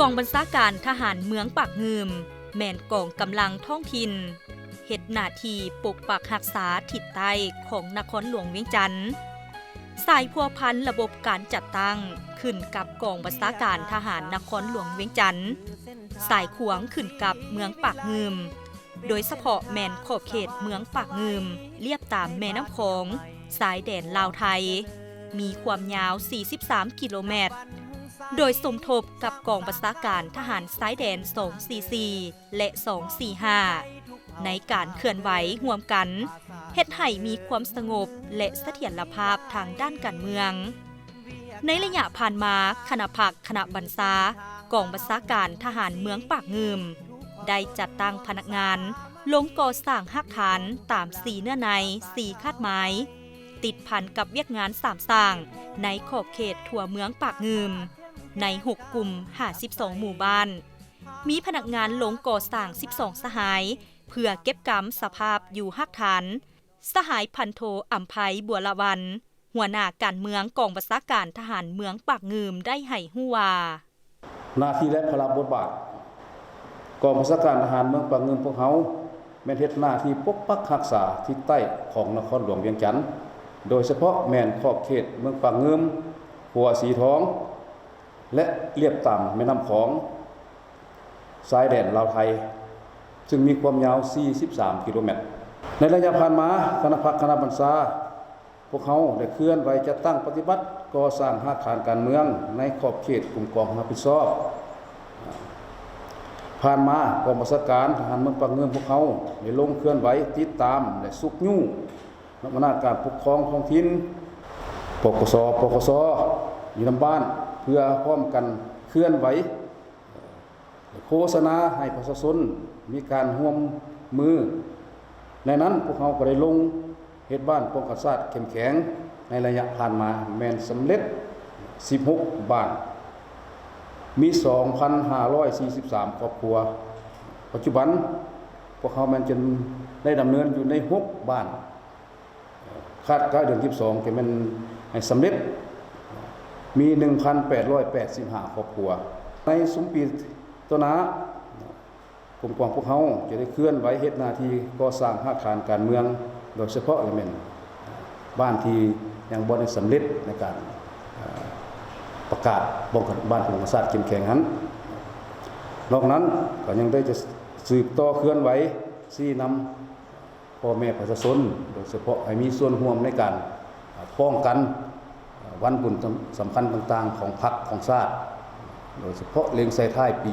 กองบัญชาการทหารเมืองปากงืมแม่นกองกำลังท้องถิ่นเฮ็ดหน้าที่ปกปักรักษาทิศใต้ของนครหลวงเวียงจันทน์สายพัวพันระบบการจัดตั้งขึ้นกับกองบัญชาการทหารนครหลวงเวียงจันทน์สายขวางขึ้นกับเมืองปากงืมโดยเฉพาะแม่นขอบเขตเมืองปากงืมเลียบตามแม่น้ำโขงสายแดนลาวไทยมีความยาว43กิโลเมตรโดยสมทบกับกองบัญชาการทหารสายแดน244และ245ในการเคลื่อนไหวร่วมกันเฮ็ดให้มีความสงบและเสถียรภาพทางด้านการเมืองในระยะผ่านมาคณะพักคณะบัญชากองบัญชาการทหารเมืองปากงืมได้จัดตั้งพนักงานลงก่อสร้างรากฐานตาม4เนื้อใน4คาดหมายติดพันกับเวียกงาน3สร้างในขอบเขตทั่วเมืองปากงืมใน6กลุ่ม52หมู่บ้านมีพนักงานลงก่อสร้าง12สหายเพื่อเก็บกำสภาพอยู่รากฐานสหายพันโทอัมไพบัวละวันหัวหน้าการเมืองกองบัญชาการทหารเมืองปากงืมได้ให้ฮู้ว่าหน้าที่และพลังบทบาทกองบัญชาการทหารเมืองปากงืมพวกเขาแม่นเฮ็ดหน้าที่ปกปักรักษาทิศใต้ของนครหลวงเวียงจันทน์โดยเฉพาะแม่นขอบเขตเมืองปากงืมหัวสีทองและเลียบตามแม่น้ำโขงสายแดนลาวไทยซึ่งมีความยาว43กิโลเมตรในระยะผ่านมาคณะพักคณะบัญชาพวกเขาได้เคลื่อนไหวจัดตั้งปฏิบัติก่อสร้างรากฐานการเมืองในขอบเขตกลุ่มกองรับผิดชอบผ่านมากองบัญชาการทหารเมืองปากงืมพวกเขาได้ลงเคลื่อนไหวติดตามและสุกยู่นักอำนาจการปกครองท้องถิ่นปกสอยู่นำบ้านเพื่อพร้อมกันเคลื่อนไหวโฆษณาให้ประชาชนมีการร่วมมือในนั้นพวกเขาก็ได้ลงเฮ็ดบ้านป้องกันชาติเข้มแข็งในระยะผ่านมาแม่นสำเร็จ16บ้านมี 2,543 ครอบครัวปัจจุบันพวกเขาแม่นจนได้ดำเนินอยู่ใน6บ้านคาดการเดือน12ก็แม่นให้สำเร็จมี 1,885 ครอบครัวในสุมปีต้นหน้ากลุ่มกองพวกเขาจะได้เคลื่อนไหวเฮ็ดหน้าที่ก่อสร้างรากฐานการเมืองโดยเฉพาะแม่นบ้านที่ยังบ่ได้สำเร็จในการประกาศป้องกันบ้านของศาสตร์เข้มแข็งนั้นนอกนั้นก็ยังได้จะสืบต่อเคลื่อนไหวชี้นำพ่อแม่ประชาชนโดยเฉพาะให้มีส่วนร่วมในการป้องกันวันบุญสำคัญต่างๆของพรรคของชาติโดยเฉพาะเล็งใส่ท้ายปี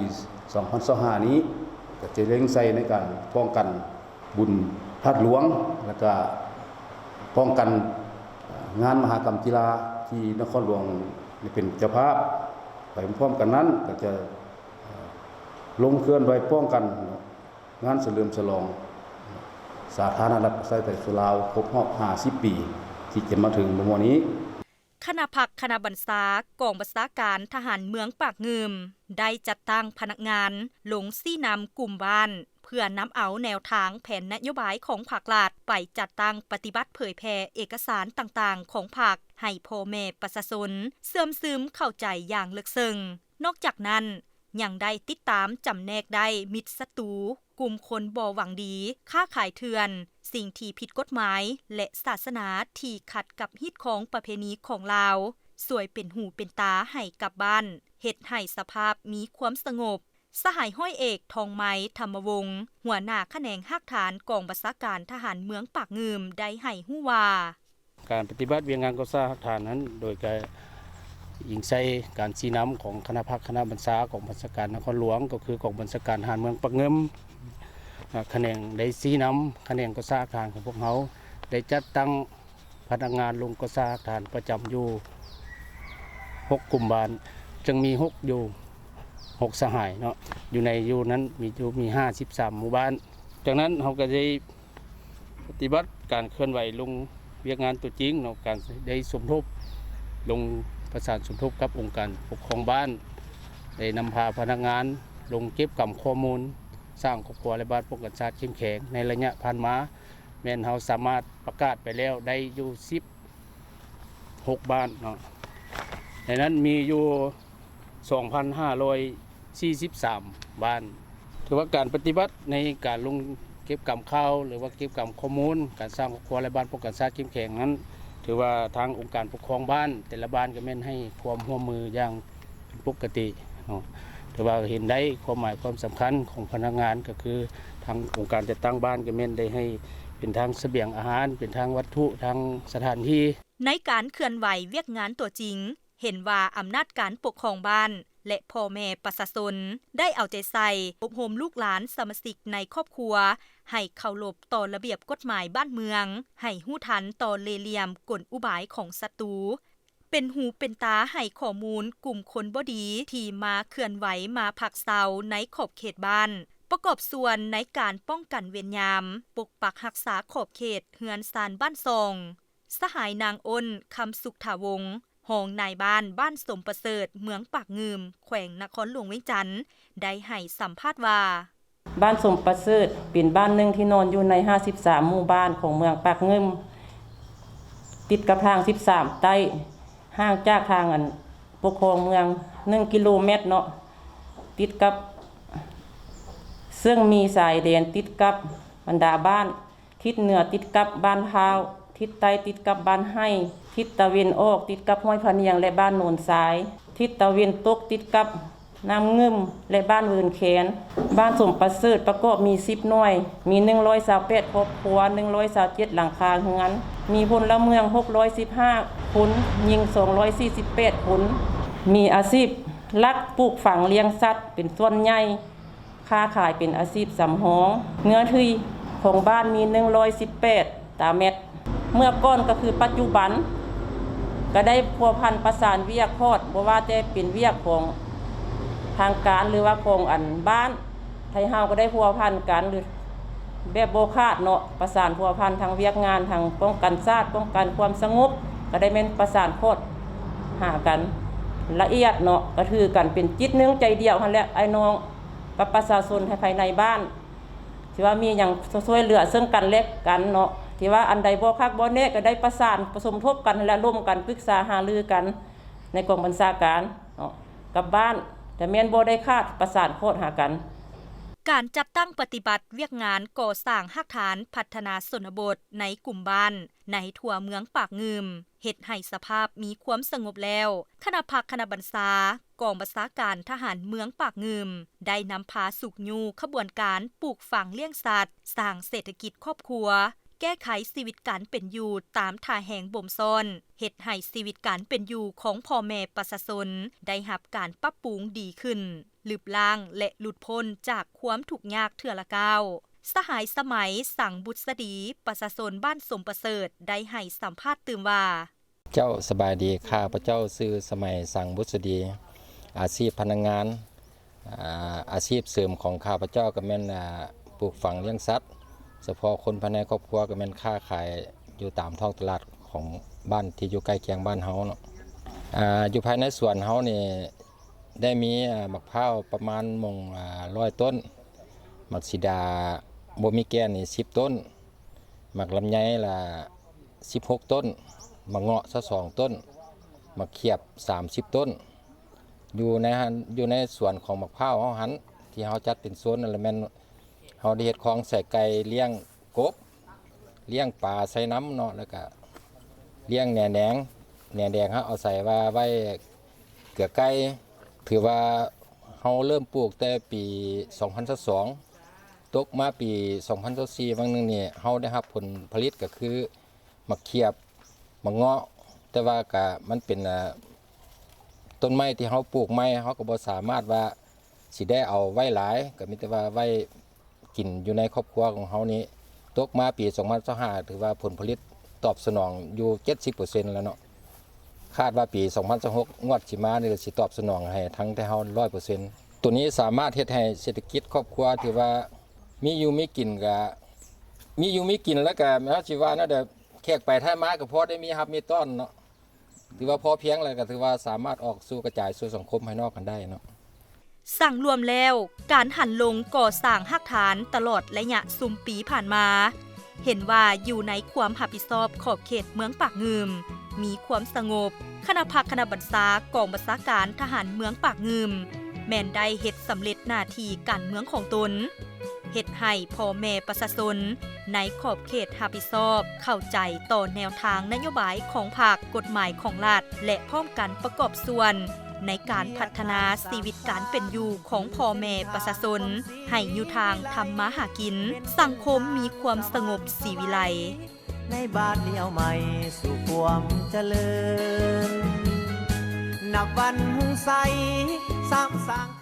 2025นี้ก็จะเล็งใส่ในการป้องกันบุญธาตุหลวงแล้วก็ป้องกันงานมหกรรมกีฬาที่นครหลวงเป็นเจ้าภาพไปพร้อมกันนั้นก็จะลงเคลื่อนไหวป้องกันงานเฉลิมฉลองสาธารณรัฐประชาธิปไตยลาวครบรอบ50ปีที่จะมาถึงวันนี้คณะพักคณะบัญชากองบัญชาการทหารเมืองปากงืมได้จัดตั้งพนักงานลงชี้นำกลุ่มบ้านเพื่อนำเอาแนวทางแผนนโยบายของภาครัฐไปจัดตั้งปฏิบัติเผยแพร่เอกสารต่างๆของพรรคให้พ่อแม่ประชาชนเสื่อมซึมเข้าใจอย่างลึกซึ้งนอกจากนั้นยังได้ติดตามจำแนกได้มิตรศัตรูกลุ่มคนบ่หวังดีค้าขายเถื่อนสิ่งที่ผิดกฎหมายและศาสนาที่ขัดกับฮิตของประเพณีของลาวสวยเป็นหูเป็นตาให้กับบ้านเฮ็ดให้สภาพมีความสงบสหายห้อยเอกทองไม้ธรรมวงศ์หัวหน้าแขนงรากฐานกองบัญชาการทหารเมืองปากงืมได้ให้ฮู้ว่าการปฏิบัติเวียงงานก่อสร้างรากฐานนั้นโดยการยิงใส่การชี้นำของคณะพักคณะบัญชาของบัญชาการนครหลวงก็คือกองบัญชาการทหารเมืองปากงืมแขนงได้ชี้นำแขนงก่อสร้างรากฐานของพวกเขาได้จัดตั้งพนักงานลงก่อสร้างรากฐานประจำอยู่6กลุ่มบ้านจึงมี6อยู่6สหายเนาะอยู่ในอยู่นั้นมี53หมู่บ้านจากนั้นเขาก็ได้ปฏิบัติการเคลื่อนไหวลงเวียกงานตัวจริงเนาะการได้สมทบลงประสานสมทบกับองค์การปกครองบ้านได้นำพาพนักงานลงเก็บกำข้อมูลสร้างครอบครัวและบ้านป้องกันชาติเข้มแข็งในระยะผ่านมาแม้นเราสามารถประกาศไปแล้วได้อยู่16บ้านเนาะในนั้นมีอยู่ 2,543 43บ้านถือว่าการปฏิบัติในการลงเก็บกำข้าวหรือว่าเก็บกำข้อมูลการสร้างครอบครัวและบ้านป้องกันชาติเข้มแข็งนั้นถือว่าทางองค์การปกครองบ้านแต่ละบ้านก็แม่นให้ความร่วมมืออย่างปกติเนาะถือว่าเห็นได้ความหมายความสำคัญของพนักงานก็คือทางองค์การจัดตั้งบ้านก็แม่นได้ให้เป็นทางเสบียงอาหารเป็นทางวัตถุทางสถานที่ในการเคลื่อนไหวเวียกงานตัวจริงเห็นว่าอำนาจการปกครองบ้านและพ่อแม่ประชาชนได้เอาใจใส่อบรมลูกหลานสมาชิกในครอบครัวให้เคารพต่อระเบียบกฎหมายบ้านเมืองให้รู้ทันต่อเล่ห์เหลี่ยมกลอุบายของศัตรูเป็นหูเป็นตาให้ข้อมูลกลุ่มคนบ่ดีที่มาเคลื่อนไหวมาพักเซาในขอบเขตบ้านประกอบส่วนในการป้องกันเวรยามปกปักรักษาขอบเขตเฮือนซานบ้านซองสหายนางอ้นคำสุขถาวงศ์หองนายบ้านบ้านสมประเสริฐเมืองปากงืมแขวงนครหลวงเวียงจันทน์ได้ให้สัมภาษณ์ว่าบ้านสมประเสริฐเป็นบ้านหนึ่งที่นอนอยู่ใน53หมู่บ้านของเมืองปากงืมติดกับทาง13ใต้ห่างจากทางปกครองเมือง1กิโลเมตรเนาะติดกับซึ่งมีสายแดนติดกับบรรดาบ้านทิศเหนือติดกับบ้านพาวทิศใต้ติดกับบ้านให้ทิศตะวันออกติดกับห้วยพะเนียงและบ้านโนนทรายทิศตะวันตกติดกับน้ำงึมและบ้านเวินแขนบ้านสมประเสริฐประกอบมี10หน่วยมี128ครอบครัว127หลังคาเรือนมีพลเมือง615คนหญิง248คนมีอาชีพลักปลูกฝังเลี้ยงสัตว์เป็นส่วนใหญ่ค้าขายเป็นอาชีพสำรองเนื้อที่ของบ้านมี118ตารางเมตรเมื่อก่อนก็คือปัจจุบันก็ได้พัวพันประสานเวียกโคตรบ่ว่าจะเป็นเวียกของทางการหรือว่าของบ้านไทยเฮาก็ได้พัวพันกันหรือแบบโบคาดเนาะประสานพัวพันทางเวียกงานทางป้องกันชาติป้องกันความสงบก็ได้แม่นประสานโคตรหากันละเอียดเนาะก็ถือกันเป็นจิตนึงใจเดียวหั่นแหละไอ้น้องกับประชาชนภายในบ้านที่ว่ามีหยังช่วยเหลือซึ่งกันและกันเนาะที่ว่าอันใดบ่คักบ่แน่ก็ได้ประสานผสมทบกันและร่วมกันปรึกษาหารือกันในกองบัญชาการเนาะกับบ้านแต่แม่นบ่ได้คาดประสานโคตรหากันการจัดตั้งปฏิบัติเวียกงานก่อสร้างรากฐานพัฒนาชนบทในกลุ่มบ้านในทั่วเมืองปากงืมเฮ็ดให้สภาพมีความสงบแล้วคณะพักคณะบัญชากองบัญชาการทหารเมืองปากงืมได้นำพาสุกยูขบวนการปลูกฝังเลี้ยงสัตว์สร้างเศรษฐกิจครอบครัวแก้ไขชีวิตการเป็นอยู่ตามท่าแห่งบ่มซ่อนเฮ็ดให้ชีวิตการเป็นอยู่ของพ่อแม่ประชาชนได้รับการปรับปรุงดีขึ้นหลุบล้างและหลุดพ้นจากความทุกข์ยากเทื่อละก้าวสหายสมัยสังบุษดีประชาชนบ้านสมประเสริฐได้ให้สัมภาษณ์ตื่มว่าเจ้าสบายดีข้าพระเจ้าชื่อสมัยสังบุษดีอาชีพพนักงานอาชีพเสริมของข้าพระเจ้าก็แม่นปลูกฝังเลี้ยงสัตว์เฉพาะคนภายในครอบครัวก็แม่นค้าขายอยู่ตามท้องตลาดของบ้านที่อยู่ใกล้เคียงบ้านเฮาเนาะอยู่ภายในสวนเฮานี่ได้มีมะพร้าวประมาณ100 ต้นมักสีดาบ่มีแก่นนี่10 ต้นมักลำไยละ16 ต้นมะเงาะ2 ต้นมะเขียบ30 ต้นอยู่ในสวนของมะพร้าวเฮาหันที่เฮาจัดเป็นโซนนั่นแหละแม่นเฮาได้เฮ็ดของใส่ไก่เลี้ยงกบเลี้ยงปลาใส่น้ำเนาะแล้วก็เลี้ยงแหน่แดงเฮาเอาใส่ว่าไว้เกลือไก่ถือว่าเฮาเริ่มปลูกแต่ปี2022ตกมาปี2024วันนึงนี่เฮาได้รับผลผลิตก็คือมะเขียบมะเงาะแต่ว่าก็มันเป็นต้นไม้ที่เฮาปลูกไม้เฮาก็บ่สามารถว่าสิได้เอาไว้หลายก็มีแต่ว่าไว้กินอยู่ในครอบครัวของเฮานี้ตกมาปี2025ถือว่าผลผลิตตอบสนองอยู่ 70% แล้วเนาะคาดว่าปี2026งวดสิมานี่สิตอบสนองให้ทั้งแต่เฮา 100% ตัวนี้สามารถเฮ็ดให้เศรษฐกิจครอบครัวถือว่ามีอยู่มีกินแล้วก็เฮาสิว่านะเด้อแขกไปท่ามาก็พอได้มีรับมีต้อนเนาะถือว่าพอเพียงแล้วก็ถือว่าสามารถออกสู่กระจายสู่สังคมภายนอกกันได้เนาะสั่งรวมแล้วการหันลงก่อสร้างรากฐานตลอดระยะซุมปีผ่านมาเห็นว่าอยู่ในความรับผิดชอบขอบเขตเมืองปากงืมมีความสงบคณะพักคณะบัญชากองบัญชาการทหารเมืองปากงืม แม่นได้เฮ็ดสำเร็จหน้าที่การเมืองของตนเฮ็ดให้พ่อแม่ประชาชนในขอบเขตรับผิดชอบเข้าใจต่อแนวทางนโยบายของภาคกฎหมายของรัฐและพร้อมกันประกอบส่วนในการพัฒนาชีวิตการเป็นอยู่ของพ่อแม่ประชาชนให้อยู่ทางทำมาหากินสังคมมีความสงบสีวิไลในบ้านเดียวใหม่สู่ความเจริญนับวันหุ่งใสสร้าง